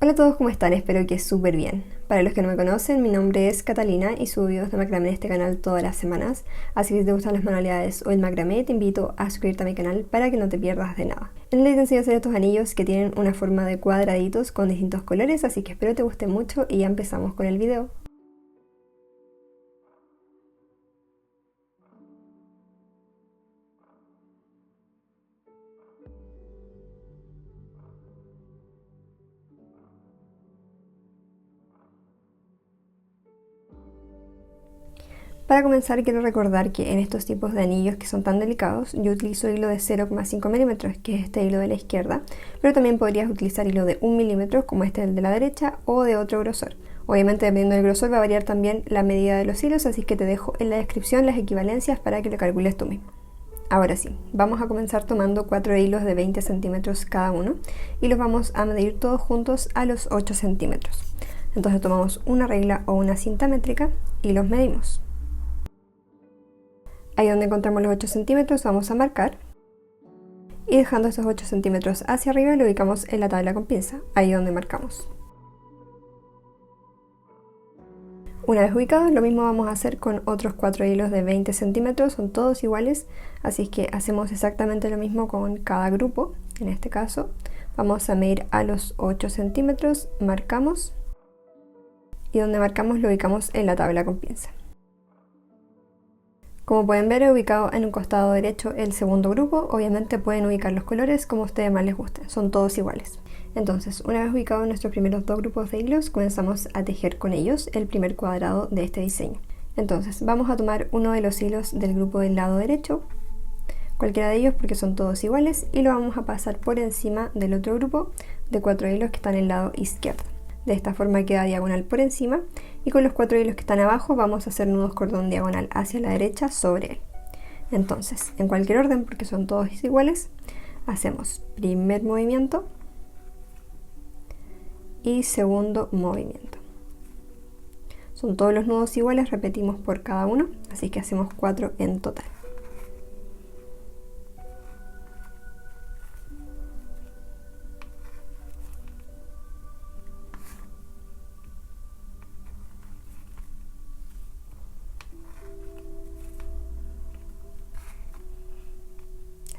Hola a todos, ¿cómo están? Espero que súper bien. Para los que no me conocen, mi nombre es Catalina y subo videos de macramé en este canal todas las semanas, así que si te gustan las manualidades o el macramé, te invito a suscribirte a mi canal para que no te pierdas de nada. En el día te enseño a hacer estos anillos que tienen una forma de cuadraditos con distintos colores, así que espero te guste mucho y ya empezamos con el video. Para comenzar quiero recordar que en estos tipos de anillos que son tan delicados yo utilizo hilo de 0,5 milímetros, que es este hilo de la izquierda, pero también podrías utilizar hilo de 1 milímetro como este el de la derecha o de otro grosor. Obviamente dependiendo del grosor va a variar también la medida de los hilos, así que te dejo en la descripción las equivalencias para que lo calcules tú mismo. Ahora sí, vamos a comenzar tomando 4 hilos de 20 centímetros cada uno y los vamos a medir todos juntos a los 8 centímetros. Entonces tomamos una regla o una cinta métrica y los medimos. Ahí donde encontramos los 8 centímetros vamos a marcar y dejando estos 8 centímetros hacia arriba lo ubicamos en la tabla con pinza, ahí donde marcamos. Una vez ubicados, lo mismo vamos a hacer con otros 4 hilos de 20 centímetros, son todos iguales, así es que hacemos exactamente lo mismo con cada grupo. En este caso vamos a medir a los 8 centímetros, marcamos y donde marcamos lo ubicamos en la tabla con pinza. Como pueden ver, he ubicado en un costado derecho el segundo grupo. Obviamente pueden ubicar los colores como a ustedes más les guste, son todos iguales. Entonces, una vez ubicados nuestros primeros dos grupos de hilos, comenzamos a tejer con ellos el primer cuadrado de este diseño. Entonces, vamos a tomar uno de los hilos del grupo del lado derecho, cualquiera de ellos porque son todos iguales, y lo vamos a pasar por encima del otro grupo de 4 hilos que están en el lado izquierdo. De esta forma queda diagonal por encima y con los 4 hilos que están abajo vamos a hacer nudos cordón diagonal hacia la derecha sobre él. Entonces, en cualquier orden, porque son todos iguales, hacemos primer movimiento y segundo movimiento. Son todos los nudos iguales, repetimos por cada uno, así que hacemos 4 en total.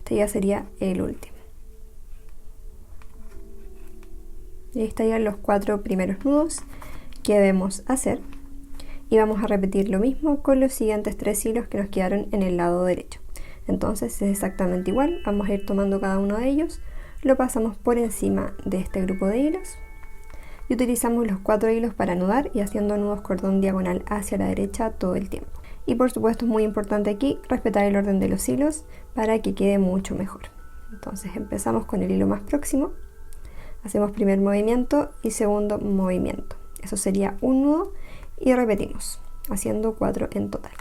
Este ya sería el último. Y ahí estarían los 4 primeros nudos que debemos hacer. Y vamos a repetir lo mismo con los siguientes 3 hilos que nos quedaron en el lado derecho. Entonces es exactamente igual, vamos a ir tomando cada uno de ellos, lo pasamos por encima de este grupo de hilos y utilizamos los 4 hilos para anudar y haciendo nudos cordón diagonal hacia la derecha todo el tiempo. Y por supuesto es muy importante aquí respetar el orden de los hilos para que quede mucho mejor. Entonces empezamos con el hilo más próximo, hacemos primer movimiento y segundo movimiento. Eso sería un nudo y repetimos, haciendo 4 en total.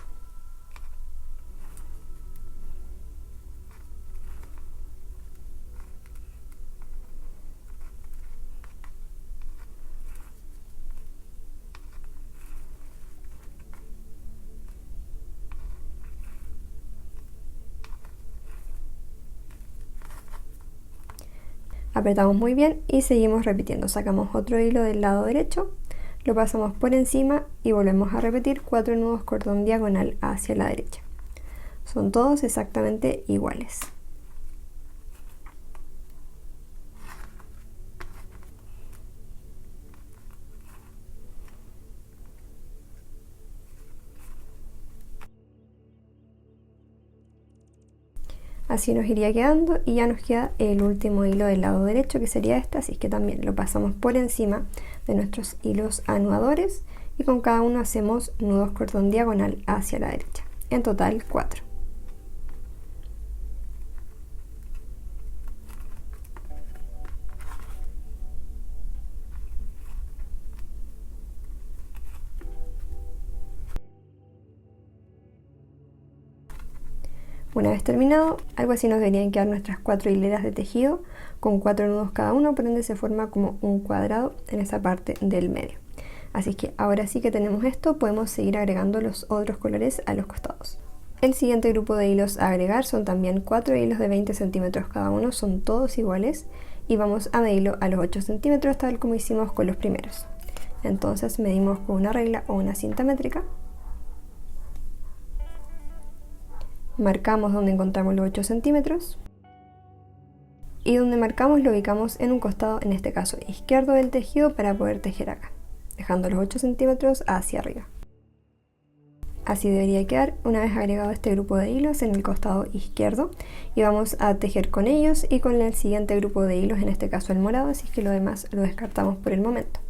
Apretamos muy bien y seguimos repitiendo. Sacamos otro hilo del lado derecho, lo pasamos por encima y volvemos a repetir 4 nudos cordón diagonal hacia la derecha. Son todos exactamente iguales. Así nos iría quedando y ya nos queda el último hilo del lado derecho, que sería este, así que también lo pasamos por encima de nuestros hilos anudadores y con cada uno hacemos nudos cordón diagonal hacia la derecha. En total 4. Una vez terminado, algo así nos deberían quedar nuestras 4 hileras de tejido con 4 nudos cada uno, por ende se forma como un cuadrado en esa parte del medio. Así que ahora sí que tenemos esto, podemos seguir agregando los otros colores a los costados. El siguiente grupo de hilos a agregar son también 4 hilos de 20 centímetros cada uno, son todos iguales y vamos a medirlo a los 8 centímetros tal como hicimos con los primeros. Entonces medimos con una regla o una cinta métrica, marcamos donde encontramos los 8 centímetros y donde marcamos lo ubicamos en un costado, en este caso izquierdo del tejido, para poder tejer acá, dejando los 8 centímetros hacia arriba. Así debería quedar una vez agregado este grupo de hilos en el costado izquierdo, y vamos a tejer con ellos y con el siguiente grupo de hilos, en este caso el morado, así que lo demás lo descartamos por el momento.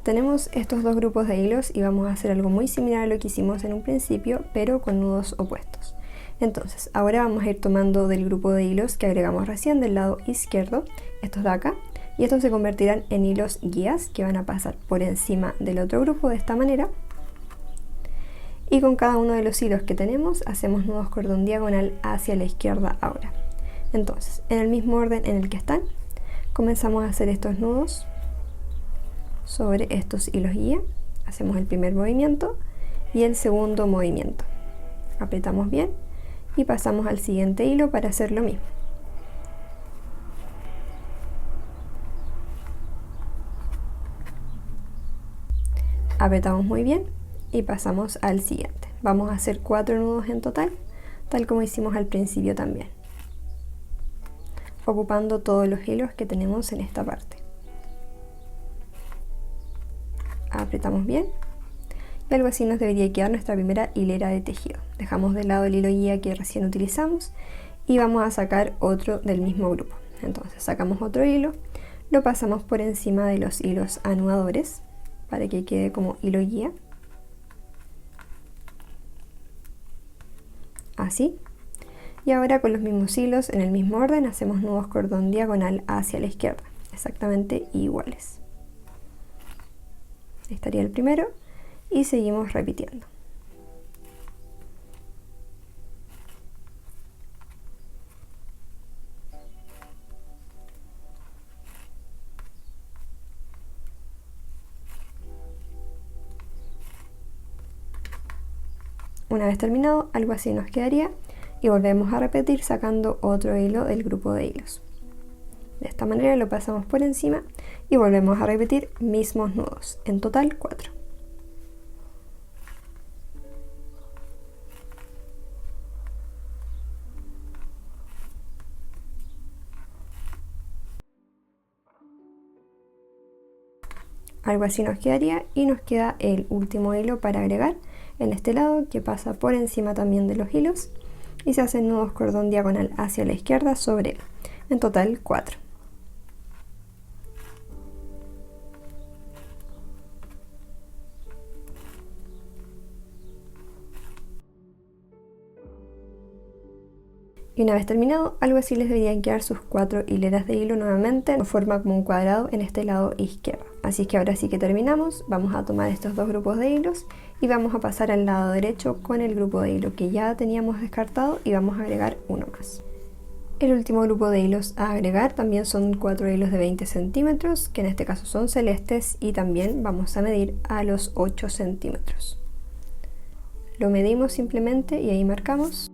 Tenemos estos dos grupos de hilos y vamos a hacer algo muy similar a lo que hicimos en un principio, pero con nudos opuestos. Entonces, ahora vamos a ir tomando del grupo de hilos que agregamos recién del lado izquierdo, estos de acá, y estos se convertirán en hilos guías que van a pasar por encima del otro grupo de esta manera. Y con cada uno de los hilos que tenemos hacemos nudos cordón diagonal hacia la izquierda ahora. Entonces, en el mismo orden en el que están, comenzamos a hacer estos nudos sobre estos hilos guía. Hacemos el primer movimiento y el segundo movimiento. Apretamos bien y pasamos al siguiente hilo para hacer lo mismo. Apretamos muy bien y pasamos al siguiente. Vamos a hacer 4 nudos en total, tal como hicimos al principio también, ocupando todos los hilos que tenemos en esta parte. Apretamos bien y algo así nos debería quedar nuestra primera hilera de tejido. Dejamos de lado el hilo guía que recién utilizamos y vamos a sacar otro del mismo grupo. Entonces sacamos otro hilo, lo pasamos por encima de los hilos anudadores para que quede como hilo guía, así. Y ahora con los mismos hilos en el mismo orden hacemos nudos cordón diagonal hacia la izquierda, exactamente iguales. Estaría el primero y seguimos repitiendo. Una vez terminado, algo así nos quedaría y volvemos a repetir sacando otro hilo del grupo de hilos. De esta manera lo pasamos por encima y volvemos a repetir mismos nudos, en total 4. Algo así nos quedaría y nos queda el último hilo para agregar en este lado, que pasa por encima también de los hilos y se hacen nudos cordón diagonal hacia la izquierda sobre él, en total 4. Y una vez terminado, algo así les deberían quedar sus 4 hileras de hilo nuevamente en forma como un cuadrado en este lado izquierdo. Así que ahora sí que terminamos, vamos a tomar estos dos grupos de hilos y vamos a pasar al lado derecho con el grupo de hilo que ya teníamos descartado y vamos a agregar uno más. El último grupo de hilos a agregar también son 4 hilos de 20 centímetros, que en este caso son celestes, y también vamos a medir a los 8 centímetros. Lo medimos simplemente y ahí marcamos.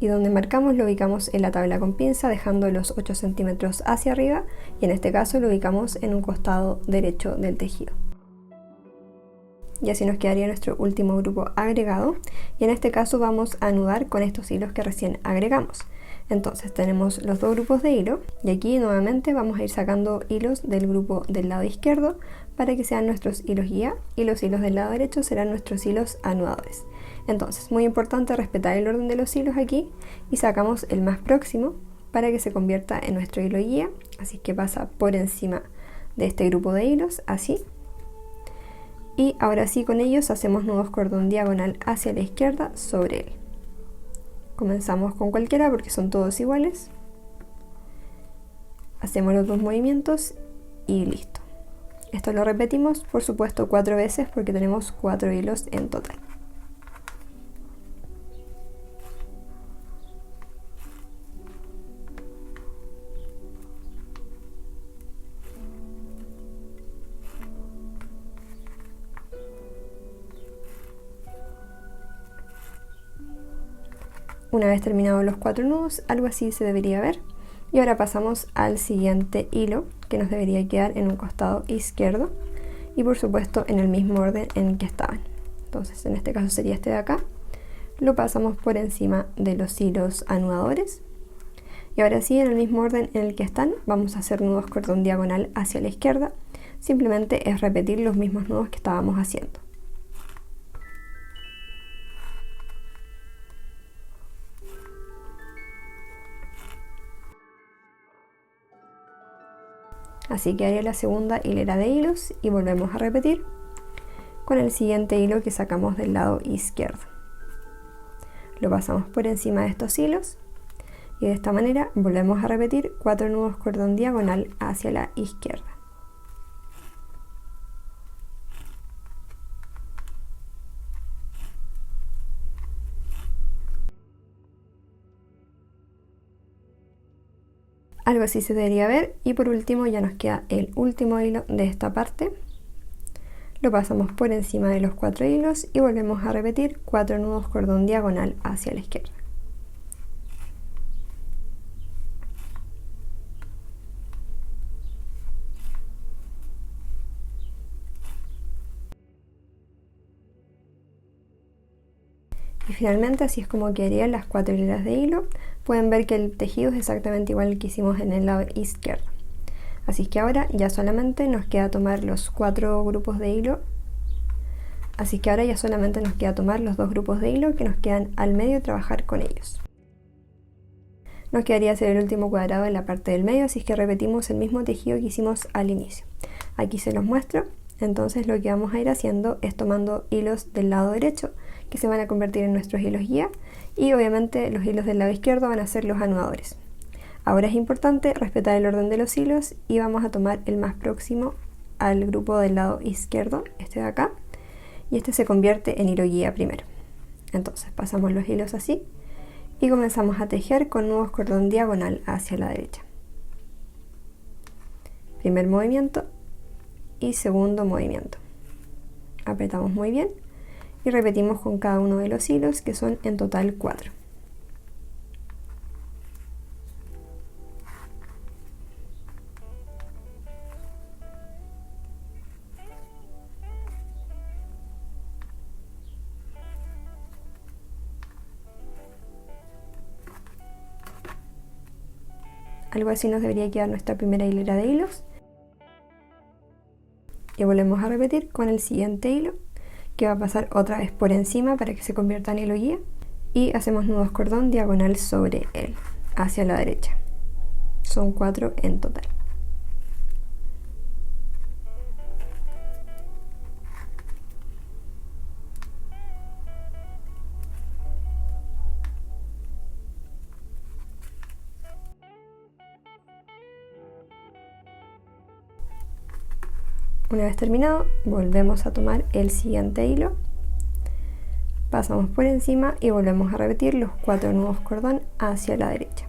Y donde marcamos lo ubicamos en la tabla con pinza, dejando los 8 centímetros hacia arriba, y en este caso lo ubicamos en un costado derecho del tejido. Y así nos quedaría nuestro último grupo agregado, y en este caso vamos a anudar con estos hilos que recién agregamos. Entonces tenemos los dos grupos de hilo y aquí nuevamente vamos a ir sacando hilos del grupo del lado izquierdo para que sean nuestros hilos guía, y los hilos del lado derecho serán nuestros hilos anudadores. Entonces, muy importante respetar el orden de los hilos aquí, y sacamos el más próximo para que se convierta en nuestro hilo guía, así que pasa por encima de este grupo de hilos, así. Y ahora sí, con ellos hacemos nudos cordón diagonal hacia la izquierda sobre él. Comenzamos con cualquiera porque son todos iguales. Hacemos los dos movimientos y listo. Esto lo repetimos, por supuesto, 4 veces porque tenemos 4 hilos en total. Una vez terminados los 4 nudos, algo así se debería ver. Y ahora pasamos al siguiente hilo, que nos debería quedar en un costado izquierdo y por supuesto en el mismo orden en el que estaban. Entonces en este caso sería este de acá. Lo pasamos por encima de los hilos anudadores. Y ahora sí, en el mismo orden en el que están, vamos a hacer nudos cordón diagonal hacia la izquierda. Simplemente es repetir los mismos nudos que estábamos haciendo. Así quedaría la segunda hilera de hilos y volvemos a repetir con el siguiente hilo que sacamos del lado izquierdo. Lo pasamos por encima de estos hilos y de esta manera volvemos a repetir 4 nudos cordón diagonal hacia la izquierda. Algo así se debería ver y por último ya nos queda el último hilo de esta parte. Lo pasamos por encima de los 4 hilos y volvemos a repetir 4 nudos cordón diagonal hacia la izquierda. Y finalmente así es como quedarían las 4 hileras de hilo. Pueden ver que el tejido es exactamente igual que hicimos en el lado izquierdo. Así que ahora ya solamente nos queda tomar los 4 grupos de hilo. Así que ahora ya solamente nos queda tomar los 2 grupos de hilo que nos quedan al medio y trabajar con ellos. Nos quedaría hacer el último cuadrado en la parte del medio, así que repetimos el mismo tejido que hicimos al inicio. Aquí se los muestro. Entonces lo que vamos a ir haciendo es tomando hilos del lado derecho que se van a convertir en nuestros hilos guía y obviamente los hilos del lado izquierdo van a ser los anudadores. Ahora es importante respetar el orden de los hilos y vamos a tomar el más próximo al grupo del lado izquierdo, este de acá, y este se convierte en hilo guía primero. Entonces pasamos los hilos así y comenzamos a tejer con nudos cordón diagonal hacia la derecha. Primer movimiento y segundo movimiento. Apretamos muy bien y repetimos con cada uno de los hilos, que son en total 4. Algo así nos debería quedar nuestra primera hilera de hilos. Y volvemos a repetir con el siguiente hilo, que va a pasar otra vez por encima para que se convierta en hilo guía, y hacemos nudos cordón diagonal sobre él, hacia la derecha. Son 4 en total. Una vez terminado, volvemos a tomar el siguiente hilo, pasamos por encima y volvemos a repetir los 4 nudos cordón hacia la derecha.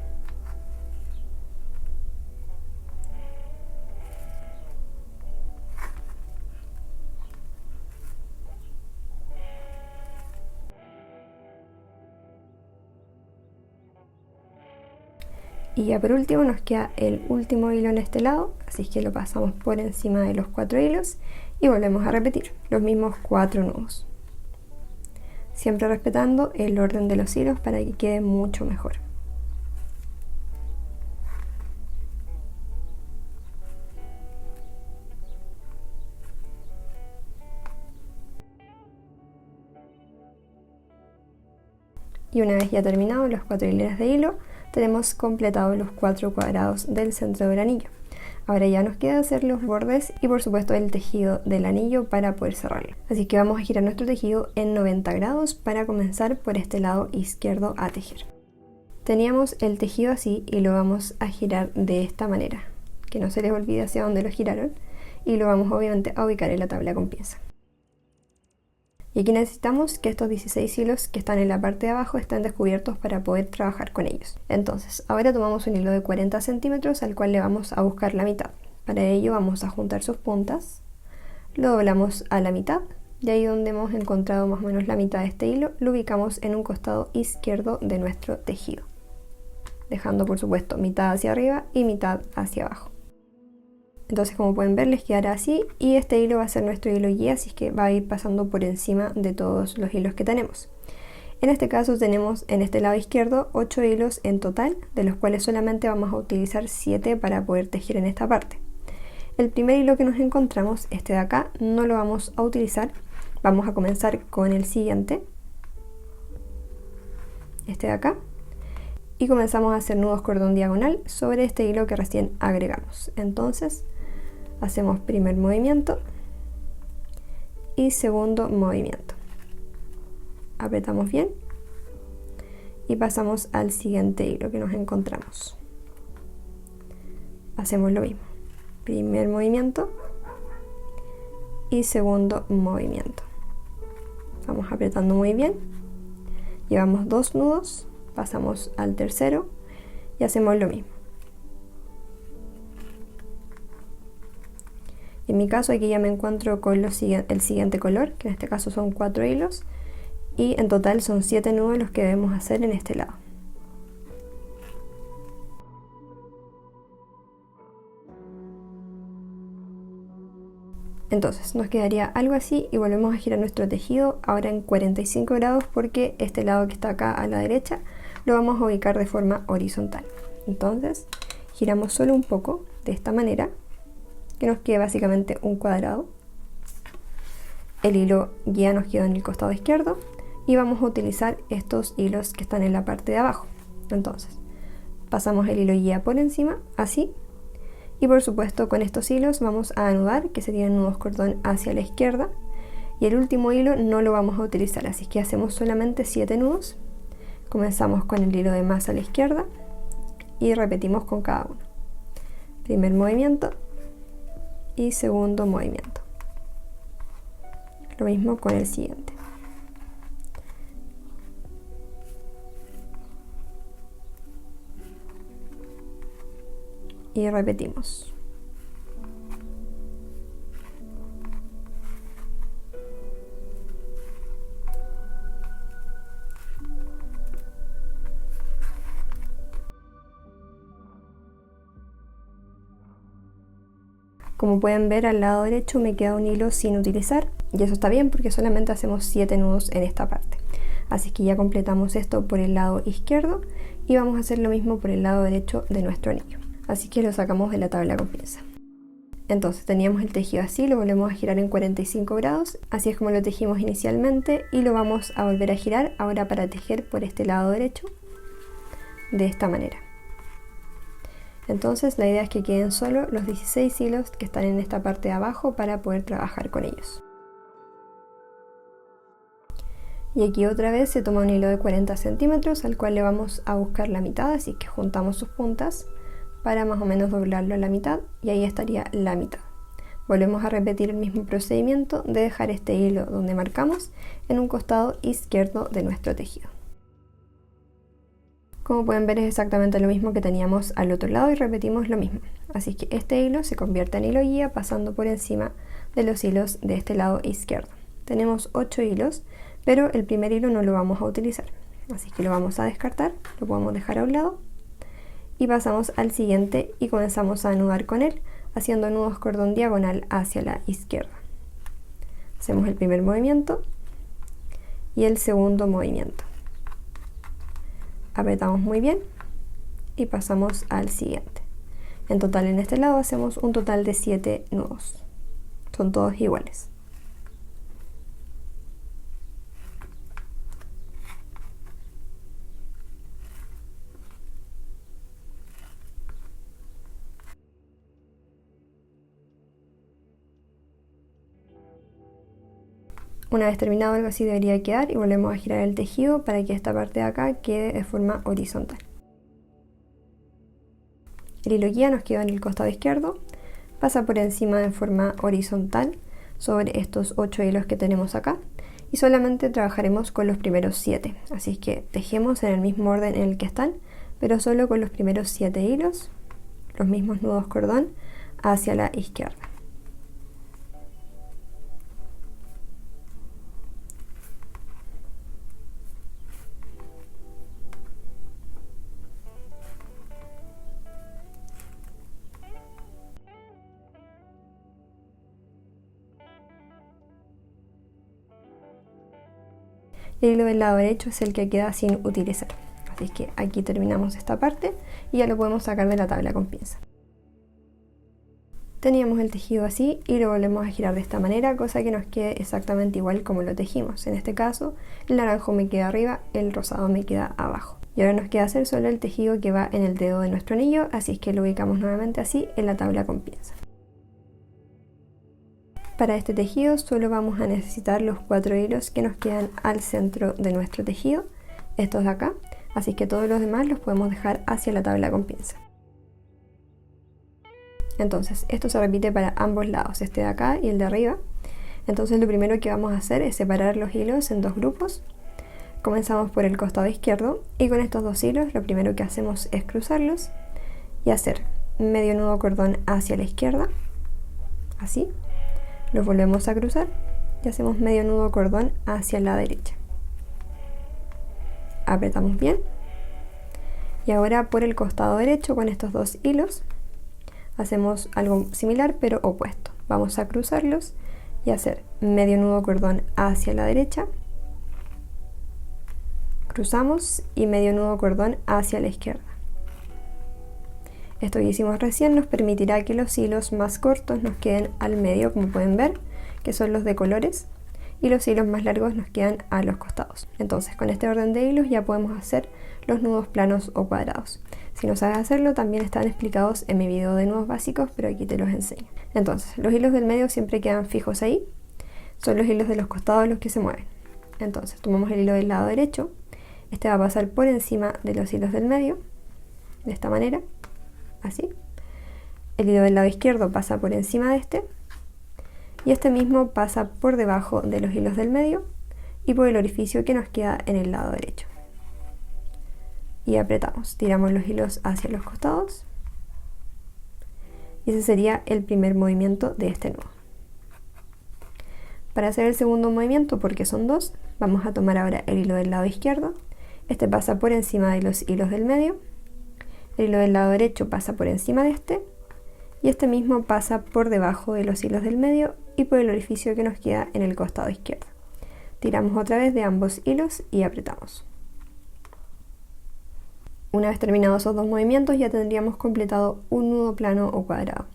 Y ya por último nos queda el último hilo en este lado, así que lo pasamos por encima de los 4 hilos y volvemos a repetir los mismos 4 nudos. Siempre respetando el orden de los hilos para que quede mucho mejor. Y una vez ya terminado los 4 hileras de hilo, tenemos completado los 4 cuadrados del centro del anillo. Ahora ya nos queda hacer los bordes y por supuesto el tejido del anillo para poder cerrarlo. Así que vamos a girar nuestro tejido en 90 grados para comenzar por este lado izquierdo a tejer. Teníamos el tejido así y lo vamos a girar de esta manera, que no se les olvide hacia dónde lo giraron, y lo vamos obviamente a ubicar en la tabla con pinza. Y aquí necesitamos que estos 16 hilos que están en la parte de abajo estén descubiertos para poder trabajar con ellos. Entonces, ahora tomamos un hilo de 40 centímetros al cual le vamos a buscar la mitad. Para ello vamos a juntar sus puntas, lo doblamos a la mitad, y ahí donde hemos encontrado más o menos la mitad de este hilo, lo ubicamos en un costado izquierdo de nuestro tejido. dejando por supuesto mitad hacia arriba y mitad hacia abajo. Entonces, como pueden ver, les quedará así, y este hilo va a ser nuestro hilo guía, así que va a ir pasando por encima de todos los hilos que tenemos. En este caso tenemos en este lado izquierdo 8 hilos en total, de los cuales solamente vamos a utilizar 7 para poder tejer en esta parte. El primer hilo que nos encontramos, este de acá, no lo vamos a utilizar. Vamos a comenzar con el siguiente, este de acá, y comenzamos a hacer nudos cordón diagonal sobre este hilo que recién agregamos. Entonces hacemos primer movimiento y segundo movimiento, apretamos bien y pasamos al siguiente hilo que nos encontramos. Hacemos lo mismo, primer movimiento y segundo movimiento. Vamos apretando muy bien, llevamos 2 nudos, pasamos al tercero y hacemos lo mismo. En mi caso aquí ya me encuentro con el siguiente color, que en este caso son 4 hilos, y en total son 7 nudos los que debemos hacer en este lado. Entonces nos quedaría algo así, y volvemos a girar nuestro tejido ahora en 45 grados, porque este lado que está acá a la derecha lo vamos a ubicar de forma horizontal. Entonces giramos solo un poco de esta manera, que nos quede básicamente un cuadrado. El hilo guía nos quedó en el costado izquierdo y vamos a utilizar estos hilos que están en la parte de abajo. Entonces pasamos el hilo guía por encima, así, y por supuesto con estos hilos vamos a anudar, que serían nudos cordón hacia la izquierda, y el último hilo no lo vamos a utilizar, así que hacemos solamente 7 nudos. Comenzamos con el hilo de más a la izquierda y repetimos con cada uno. Primer movimiento y segundo movimiento. Lo mismo con el siguiente. Y repetimos. Como pueden ver, al lado derecho me queda un hilo sin utilizar, y eso está bien porque solamente hacemos 7 nudos en esta parte. Así que ya completamos esto por el lado izquierdo y vamos a hacer lo mismo por el lado derecho de nuestro anillo. Así que lo sacamos de la tabla con pinza. Entonces teníamos el tejido así, lo volvemos a girar en 45 grados, así es como lo tejimos inicialmente, y lo vamos a volver a girar ahora para tejer por este lado derecho, de esta manera. Entonces la idea es que queden solo los 16 hilos que están en esta parte de abajo para poder trabajar con ellos. Y aquí otra vez se toma un hilo de 40 centímetros al cual le vamos a buscar la mitad, así que juntamos sus puntas para más o menos doblarlo a la mitad, y ahí estaría la mitad. Volvemos a repetir el mismo procedimiento de dejar este hilo donde marcamos en un costado izquierdo de nuestro tejido. Como pueden ver, es exactamente lo mismo que teníamos al otro lado y repetimos lo mismo. Así que este hilo se convierte en hilo guía pasando por encima de los hilos de este lado izquierdo. Tenemos 8 hilos, pero el primer hilo no lo vamos a utilizar. Así que lo vamos a descartar, lo podemos dejar a un lado y pasamos al siguiente y comenzamos a anudar con él, haciendo nudos cordón diagonal hacia la izquierda. Hacemos el primer movimiento y el segundo movimiento. Apretamos muy bien y pasamos al siguiente. En total en este lado hacemos un total de 7 nudos. Son todos iguales. Una vez terminado, algo así debería quedar, y volvemos a girar el tejido para que esta parte de acá quede de forma horizontal. El hilo guía nos quedó en el costado izquierdo, pasa por encima de forma horizontal sobre estos 8 hilos que tenemos acá, y solamente trabajaremos con los primeros 7, así que tejemos en el mismo orden en el que están, pero solo con los primeros 7 hilos, los mismos nudos cordón hacia la izquierda. El hilo del lado derecho es el que queda sin utilizar. Así que aquí terminamos esta parte y ya lo podemos sacar de la tabla con pinza. Teníamos el tejido así y lo volvemos a girar de esta manera, cosa que nos quede exactamente igual como lo tejimos. En este caso, el naranjo me queda arriba, el rosado me queda abajo. Y ahora nos queda hacer solo el tejido que va en el dedo de nuestro anillo, así es que lo ubicamos nuevamente así en la tabla con pinza. Para este tejido solo vamos a necesitar los 4 hilos que nos quedan al centro de nuestro tejido, estos de acá, así que todos los demás los podemos dejar hacia la tabla con pinza. Entonces, esto se repite para ambos lados, este de acá y el de arriba. Entonces lo primero que vamos a hacer es separar los hilos en dos grupos. Comenzamos por el costado izquierdo y con estos dos hilos lo primero que hacemos es cruzarlos y hacer medio nudo cordón hacia la izquierda, así. Los volvemos a cruzar y hacemos medio nudo cordón hacia la derecha. Apretamos bien. Y ahora por el costado derecho con estos dos hilos hacemos algo similar pero opuesto. Vamos a cruzarlos y hacer medio nudo cordón hacia la derecha. Cruzamos y medio nudo cordón hacia la izquierda. Esto que hicimos recién nos permitirá que los hilos más cortos nos queden al medio, como pueden ver, que son los de colores, y los hilos más largos nos quedan a los costados. Entonces, con este orden de hilos ya podemos hacer los nudos planos o cuadrados. Si no sabes hacerlo, también están explicados en mi video de nudos básicos, pero aquí te los enseño. Entonces, los hilos del medio siempre quedan fijos ahí, son los hilos de los costados los que se mueven. Entonces, tomamos el hilo del lado derecho, este va a pasar por encima de los hilos del medio, de esta manera, así. El hilo del lado izquierdo pasa por encima de este, y este mismo pasa por debajo de los hilos del medio y por el orificio que nos queda en el lado derecho. Y apretamos, tiramos los hilos hacia los costados y ese sería el primer movimiento de este nudo. Para hacer el segundo movimiento, porque son dos, vamos a tomar ahora el hilo del lado izquierdo, este pasa por encima de los hilos del medio, el hilo del lado derecho pasa por encima de este y este mismo pasa por debajo de los hilos del medio y por el orificio que nos queda en el costado izquierdo. Tiramos otra vez de ambos hilos y apretamos. Una vez terminados esos dos movimientos ya tendríamos completado un nudo plano o cuadrado.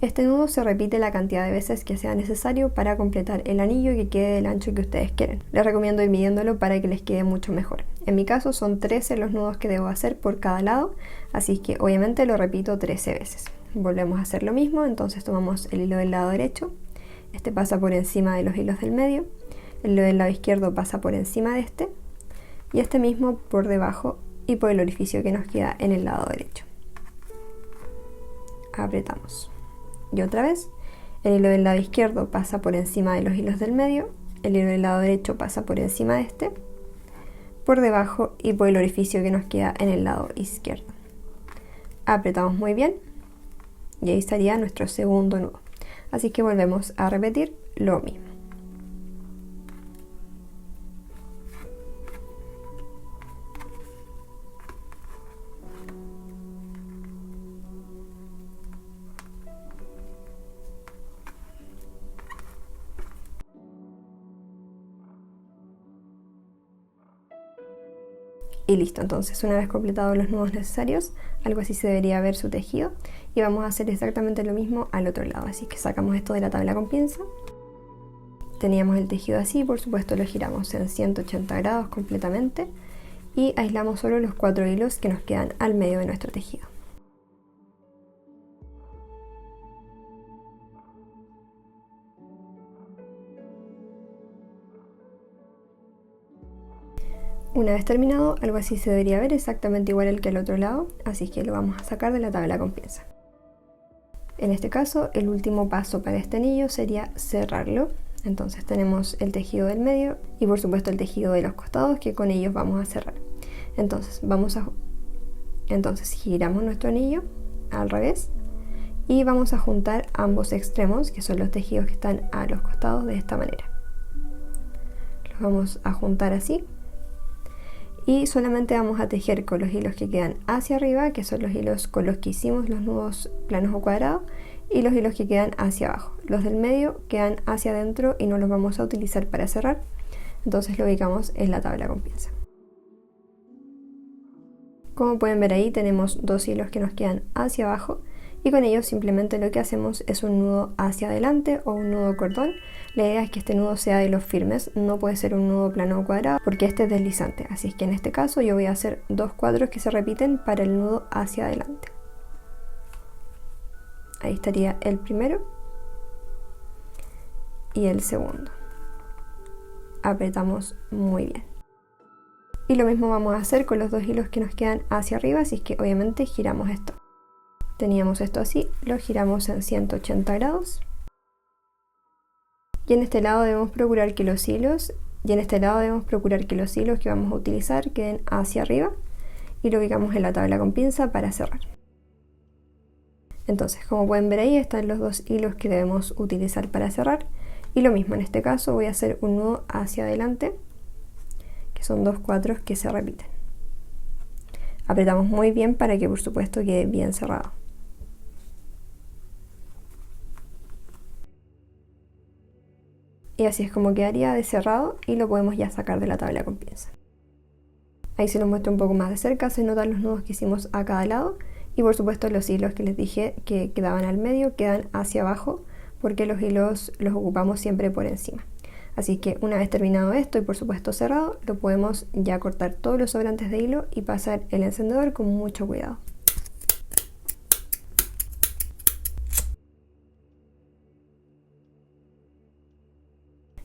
Este nudo se repite la cantidad de veces que sea necesario para completar el anillo y que quede del ancho que ustedes quieren. Les recomiendo ir midiéndolo para que les quede mucho mejor. En mi caso son 13 los nudos que debo hacer por cada lado, así que obviamente lo repito 13 veces. Volvemos a hacer lo mismo, entonces tomamos el hilo del lado derecho, este pasa por encima de los hilos del medio, el hilo del lado izquierdo pasa por encima de este y este mismo por debajo y por el orificio que nos queda en el lado derecho. Apretamos. Y otra vez, el hilo del lado izquierdo pasa por encima de los hilos del medio, el hilo del lado derecho pasa por encima de este, por debajo y por el orificio que nos queda en el lado izquierdo. Apretamos muy bien y ahí estaría nuestro segundo nudo. Así que volvemos a repetir lo mismo. Y listo, entonces una vez completados los nudos necesarios, algo así se debería ver su tejido y vamos a hacer exactamente lo mismo al otro lado. Así que sacamos esto de la tabla con pinza, teníamos el tejido así, por supuesto lo giramos en 180 grados completamente y aislamos solo los 4 hilos que nos quedan al medio de nuestro tejido. Una vez terminado, algo así se debería ver exactamente igual al que al otro lado, así que lo vamos a sacar de la tabla con pinza. En este caso, el último paso para este anillo sería cerrarlo. Entonces tenemos el tejido del medio y por supuesto el tejido de los costados que con ellos vamos a cerrar. Entonces giramos nuestro anillo al revés y vamos a juntar ambos extremos, que son los tejidos que están a los costados, de esta manera. Los vamos a juntar así. Y solamente vamos a tejer con los hilos que quedan hacia arriba, que son los hilos con los que hicimos los nudos planos o cuadrados, y los hilos que quedan hacia abajo. Los del medio quedan hacia adentro y no los vamos a utilizar para cerrar, Entonces lo ubicamos en la tabla con pinza. Como pueden ver ahí tenemos dos hilos que nos quedan hacia abajo y con ellos simplemente lo que hacemos es un nudo hacia adelante o un nudo cordón. La idea es que este nudo sea de los firmes, no puede ser un nudo plano o cuadrado porque este es deslizante, así es que en este caso yo voy a hacer dos cuadros que se repiten para el nudo hacia adelante. Ahí estaría el primero y el segundo. Apretamos muy bien. Y lo mismo vamos a hacer con los dos hilos que nos quedan hacia arriba, así es que obviamente giramos esto. Teníamos esto así, lo giramos en 180 grados. Y en este lado debemos procurar que los hilos que vamos a utilizar queden hacia arriba y lo ubicamos en la tabla con pinza para cerrar. Entonces, como pueden ver ahí están los dos hilos que debemos utilizar para cerrar. Y lo mismo en este caso voy a hacer un nudo hacia adelante, que son dos cuadros que se repiten. Apretamos muy bien para que por supuesto quede bien cerrado. Y así es como quedaría de cerrado y lo podemos ya sacar de la tabla con pinza. Ahí se los muestro un poco más de cerca, se notan los nudos que hicimos a cada lado y por supuesto los hilos que les dije que quedaban al medio quedan hacia abajo porque los hilos los ocupamos siempre por encima. Así que una vez terminado esto y por supuesto cerrado, lo podemos ya cortar todos los sobrantes de hilo y pasar el encendedor con mucho cuidado.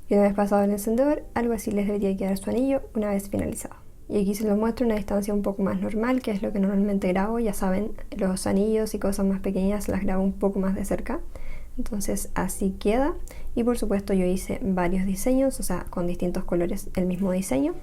Y una vez pasado el encendedor, algo así les debería quedar su anillo una vez finalizado. Y aquí se los muestro a una distancia un poco más normal, que es lo que normalmente grabo. Ya saben, los anillos y cosas más pequeñas las grabo un poco más de cerca. Entonces así queda. Y por supuesto yo hice varios diseños, o sea, con distintos colores el mismo diseño.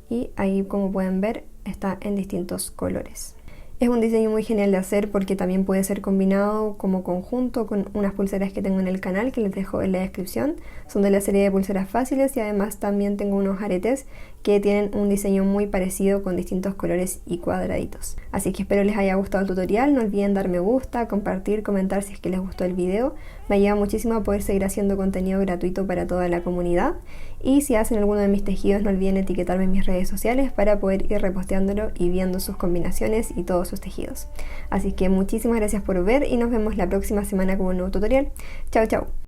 Y ahí, como pueden ver, está en distintos colores. Es un diseño muy genial de hacer porque también puede ser combinado como conjunto con unas pulseras que tengo en el canal que les dejo en la descripción. Son de la serie de pulseras fáciles y además también tengo unos aretes que tienen un diseño muy parecido con distintos colores y cuadraditos. Así que espero les haya gustado el tutorial. No olviden dar me gusta, compartir, comentar si es que les gustó el video. Me ayuda muchísimo a poder seguir haciendo contenido gratuito para toda la comunidad. Y si hacen alguno de mis tejidos, no olviden etiquetarme en mis redes sociales para poder ir reposteándolo y viendo sus combinaciones y todos sus tejidos. Así que muchísimas gracias por ver y nos vemos la próxima semana con un nuevo tutorial. Chao, chao.